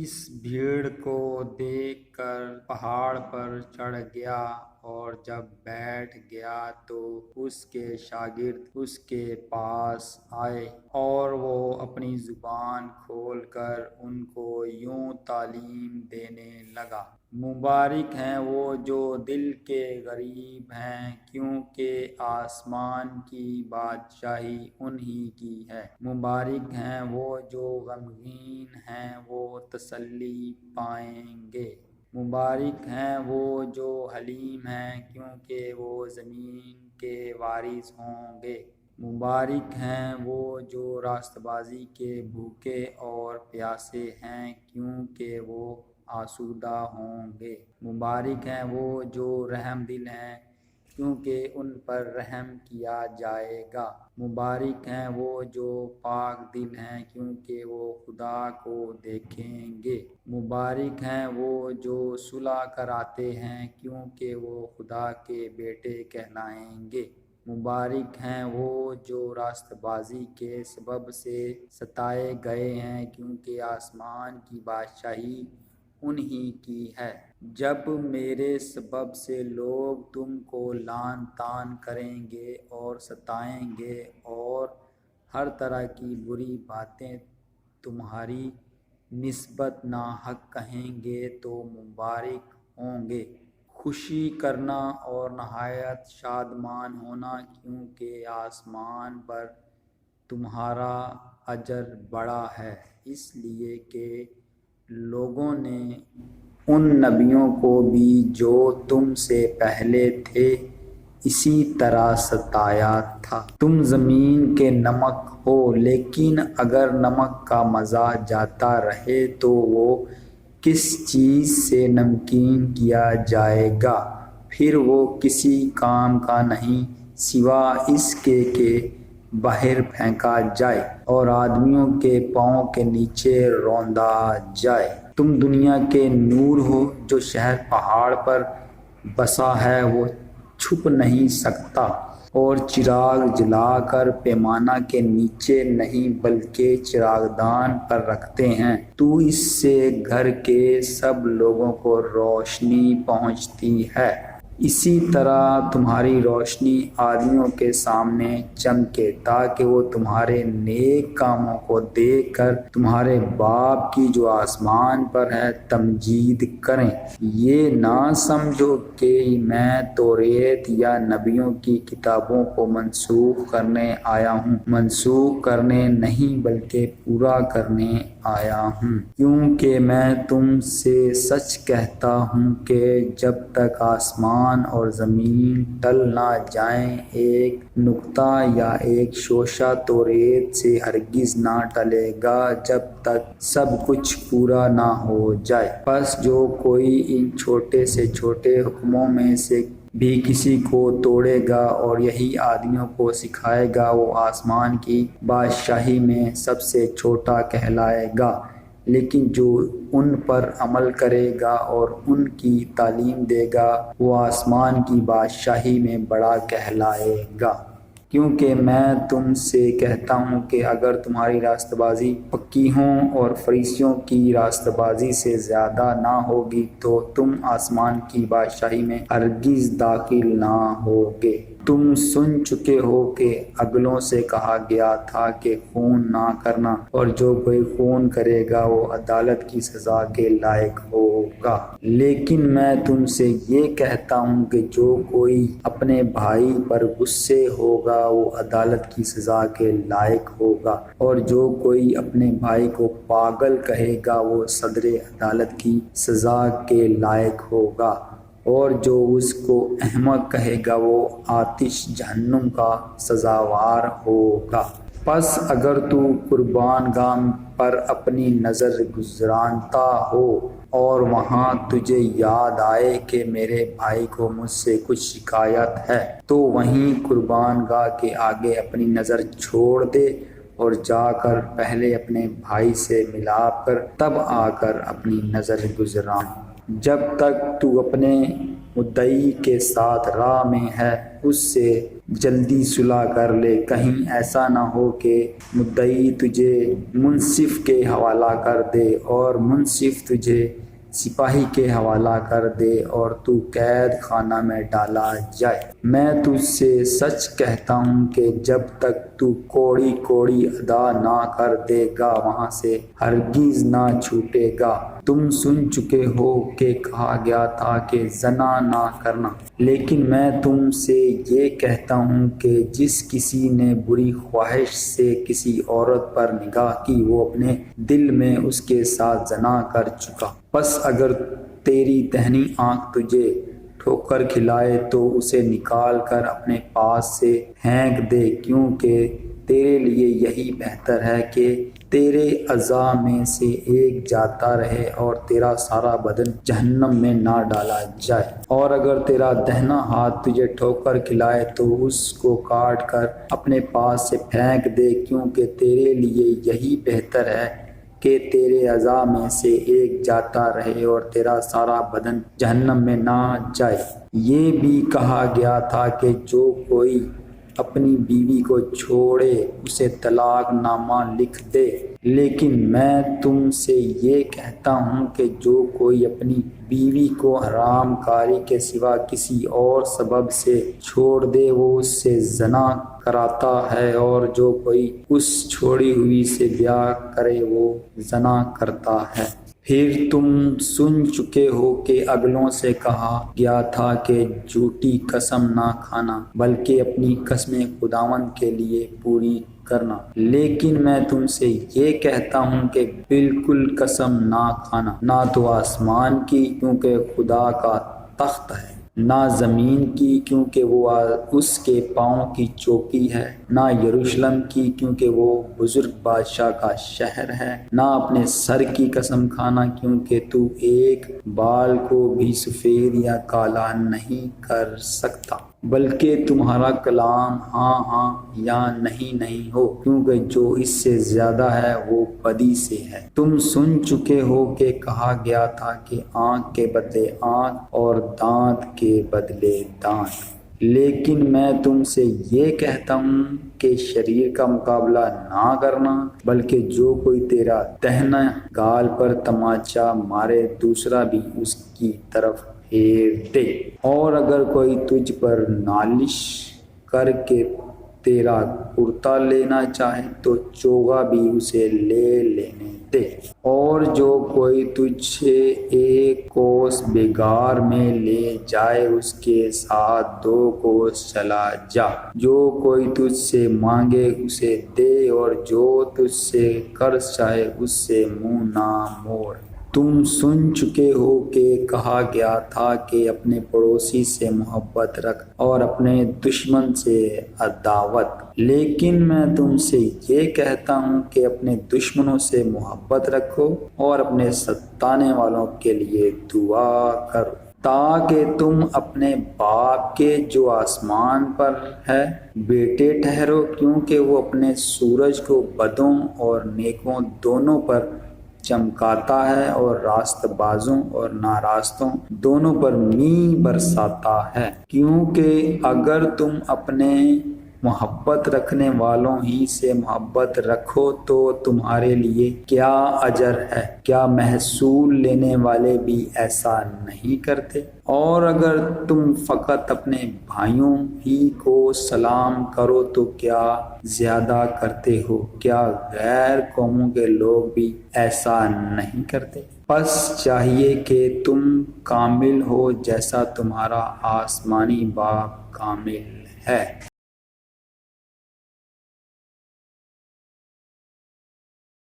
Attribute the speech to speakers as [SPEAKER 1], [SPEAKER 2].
[SPEAKER 1] اس بھیڑ کو دیکھ کر پہاڑ پر چڑھ گیا اور جب بیٹھ گیا تو اس کے شاگرد اس کے پاس آئے اور وہ اپنی زبان کھول کر ان کو یوں تعلیم دینے لگا: مبارک ہیں وہ جو دل کے غریب ہیں، کیونکہ آسمان کی بادشاہی انہی کی ہے۔ مبارک ہیں وہ جو غمگین ہیں، وہ تسلی پائیں گے۔ مبارک ہیں وہ جو حلیم ہیں، کیونکہ وہ زمین کے وارث ہوں گے۔ مبارک ہیں وہ جو راست بازی کے بھوکے اور پیاسے ہیں، کیونکہ وہ آسودہ ہوں گے۔ مبارک ہیں وہ جو رحم دل ہیں، کیونکہ ان پر رحم کیا جائے گا۔ مبارک ہیں وہ جو پاک دل ہیں، کیونکہ وہ خدا کو دیکھیں گے۔ مبارک ہیں وہ جو صلح کراتے ہیں، کیونکہ وہ خدا کے بیٹے کہلائیں گے۔ مبارک ہیں وہ جو راست بازی کے سبب سے ستائے گئے ہیں، کیونکہ آسمان کی بادشاہی انہی کی ہے۔ جب میرے سبب سے لوگ تم کو لعن طعن کریں گے اور ستائیں گے اور ہر طرح کی بری باتیں تمہاری نسبت ناحق کہیں گے تو مبارک ہوں گے۔ خوشی کرنا اور نہایت شادمان ہونا، کیونکہ آسمان پر تمہارا اجر بڑا ہے، اس لیے کہ لوگوں نے ان نبیوں کو بھی جو تم سے پہلے تھے اسی طرح ستایا تھا۔ تم زمین کے نمک ہو، لیکن اگر نمک کا مزہ جاتا رہے تو وہ کس چیز سے نمکین کیا جائے گا؟ پھر وہ کسی کام کا نہیں سوا اس کے کہ باہر پھینکا جائے اور آدمیوں کے پاؤں کے نیچے روندا جائے۔ تم دنیا کے نور ہو۔ جو شہر پہاڑ پر بسا ہے وہ چھپ نہیں سکتا، اور چراغ جلا کر پیمانہ کے نیچے نہیں بلکہ چراغدان پر رکھتے ہیں، تو اس سے گھر کے سب لوگوں کو روشنی پہنچتی ہے۔ اسی طرح تمہاری روشنی آدمیوں کے سامنے چمکے، تاکہ وہ تمہارے نیک کاموں کو دیکھ کر تمہارے باپ کی جو آسمان پر ہے تمجید کریں۔ یہ نہ سمجھو کہ میں توریت یا نبیوں کی کتابوں کو منسوخ کرنے آیا ہوں۔ منسوخ کرنے نہیں بلکہ پورا کرنے آیا ہوں، کیونکہ میں تم سے سچ کہتا ہوں کہ جب تک آسمان اور زمین ٹل نہ جائیں، ایک نقطہ یا ایک شوشہ توریت سے ہرگز نہ ٹلے گا جب تک سب کچھ پورا نہ ہو جائے۔ پس جو کوئی ان چھوٹے سے چھوٹے حکموں میں سے بھی کسی کو توڑے گا اور یہی آدمیوں کو سکھائے گا، وہ آسمان کی بادشاہی میں سب سے چھوٹا کہلائے گا، لیکن جو ان پر عمل کرے گا اور ان کی تعلیم دے گا وہ آسمان کی بادشاہی میں بڑا کہلائے گا۔ کیونکہ میں تم سے کہتا ہوں کہ اگر تمہاری راست بازی فقیہوں اور فریسیوں کی راست بازی سے زیادہ نہ ہوگی تو تم آسمان کی بادشاہی میں ہرگز داخل نہ ہوگے۔ تم سن چکے ہو کہ اگلوں سے کہا گیا تھا کہ خون نہ کرنا، اور جو کوئی خون کرے گا وہ عدالت کی سزا کے لائق ہوگا۔ لیکن میں تم سے یہ کہتا ہوں کہ جو کوئی اپنے بھائی پر غصے ہوگا وہ عدالت کی سزا کے لائق ہوگا، اور جو کوئی اپنے بھائی کو پاگل کہے گا وہ صدر عدالت کی سزا کے لائق ہوگا، اور جو اس کو احمق کہے گا وہ آتش جہنم کا سزاوار ہوگا۔ پس اگر تو قربان گاہ پر اپنی نظر گزرانتا ہو اور وہاں تجھے یاد آئے کہ میرے بھائی کو مجھ سے کچھ شکایت ہے، تو وہیں قربان گاہ کے آگے اپنی نظر چھوڑ دے اور جا کر پہلے اپنے بھائی سے ملاپ کر تب آ کر اپنی نظر گزران۔ جب تک تو اپنے مدعی کے ساتھ راہ میں ہے اس سے جلدی صلح کر لے، کہیں ایسا نہ ہو کہ مدعی تجھے منصف کے حوالہ کر دے اور منصف تجھے سپاہی کے حوالہ کر دے اور تو قید خانہ میں ڈالا جائے۔ میں تجھ سے سچ کہتا ہوں کہ جب تک تو کوڑی کوڑی ادا نہ کر دے گا وہاں سے ہرگز نہ چھوٹے گا۔ تم سن چکے ہو کہ کہا گیا تھا کہ زنا نہ کرنا، لیکن میں تم سے یہ کہتا ہوں کہ جس کسی نے بری خواہش سے کسی عورت پر نگاہ کی وہ اپنے دل میں اس کے ساتھ زنا کر چکا۔ پس اگر تیری دہنی آنکھ تجھے ٹھوکر کھلائے تو اسے نکال کر اپنے پاس سے پھینک دے، کیونکہ تیرے لیے یہی بہتر ہے کہ تیرے اعضاء میں سے ایک جاتا رہے اور تیرا سارا بدن جہنم میں نہ ڈالا جائے۔ اور اگر تیرا دہنا ہاتھ تجھے ٹھوکر کھلائے تو اس کو کاٹ کر اپنے پاس سے پھینک دے، کیونکہ تیرے لیے یہی بہتر ہے کہ تیرے اعضاء میں سے ایک جاتا رہے اور تیرا سارا بدن جہنم میں نہ جائے۔ یہ بھی کہا گیا تھا کہ جو کوئی اپنی بیوی کو چھوڑے اسے طلاق نامہ لکھ دے، لیکن میں تم سے یہ کہتا ہوں کہ جو کوئی اپنی بیوی کو حرام کاری کے سوا کسی اور سبب سے چھوڑ دے وہ اس سے زنا کراتا ہے، اور جو کوئی اس چھوڑی ہوئی سے بیاہ کرے وہ زنا کرتا ہے۔ پھر تم سن چکے ہو کہ اگلوں سے کہا گیا تھا کہ جھوٹی قسم نہ کھانا بلکہ اپنی قسمیں خداوند کے لیے پوری کرنا، لیکن میں تم سے یہ کہتا ہوں کہ بالکل قسم نہ کھانا، نہ تو آسمان کی کیونکہ خدا کا تخت ہے، نہ زمین کی کیونکہ وہ اس کے پاؤں کی چوکی ہے، نہ یروشلم کی کیونکہ وہ بزرگ بادشاہ کا شہر ہے، نہ اپنے سر کی قسم کھانا کیونکہ تو ایک بال کو بھی سفید یا کالا نہیں کر سکتا، بلکہ تمہارا کلام ہاں ہاں یا نہیں نہیں ہو، کیونکہ جو اس سے زیادہ ہے وہ بدی سے ہے۔ تم سن چکے ہو کہ کہا گیا تھا کہ آنکھ کے بدلے آنکھ اور دانت کے بدلے دانت، لیکن میں تم سے یہ کہتا ہوں کہ شریر کا مقابلہ نہ کرنا، بلکہ جو کوئی تیرا دہنا گال پر تماچا مارے دوسرا بھی اس کی طرف پھیر دے، اور اگر کوئی تجھ پر نالش کر کے تیرا کرتا لینا چاہے تو چوغا بھی اسے لے لینے دے، اور جو کوئی تجھے ایک کوس بگار میں لے جائے اس کے ساتھ 2 کوس چلا جا۔ جو کوئی تجھ سے مانگے اسے دے، اور جو تجھ سے قرض چاہے اس سے منہ نہ موڑ۔ تم سن چکے ہو کہ کہا گیا تھا کہ اپنے پڑوسی سے محبت رکھ اور اپنے دشمن سے عداوت، لیکن میں تم سے یہ کہتا ہوں کہ اپنے دشمنوں سے محبت رکھو اور اپنے ستانے والوں کے لیے دعا کرو، تاکہ تم اپنے باپ کے جو آسمان پر ہے بیٹے ٹھہرو، کیونکہ وہ اپنے سورج کو بدوں اور نیکوں دونوں پر چمکاتا ہے اور راست بازوں اور ناراستوں دونوں پر می برساتا ہے۔ کیونکہ اگر تم اپنے محبت رکھنے والوں ہی سے محبت رکھو تو تمہارے لیے کیا اجر ہے؟ کیا محصول لینے والے بھی ایسا نہیں کرتے؟ اور اگر تم فقط اپنے بھائیوں ہی کو سلام کرو تو کیا زیادہ کرتے ہو؟ کیا غیر قوموں کے لوگ بھی ایسا نہیں کرتے؟ پس چاہیے کہ تم کامل ہو جیسا تمہارا آسمانی باپ کامل ہے۔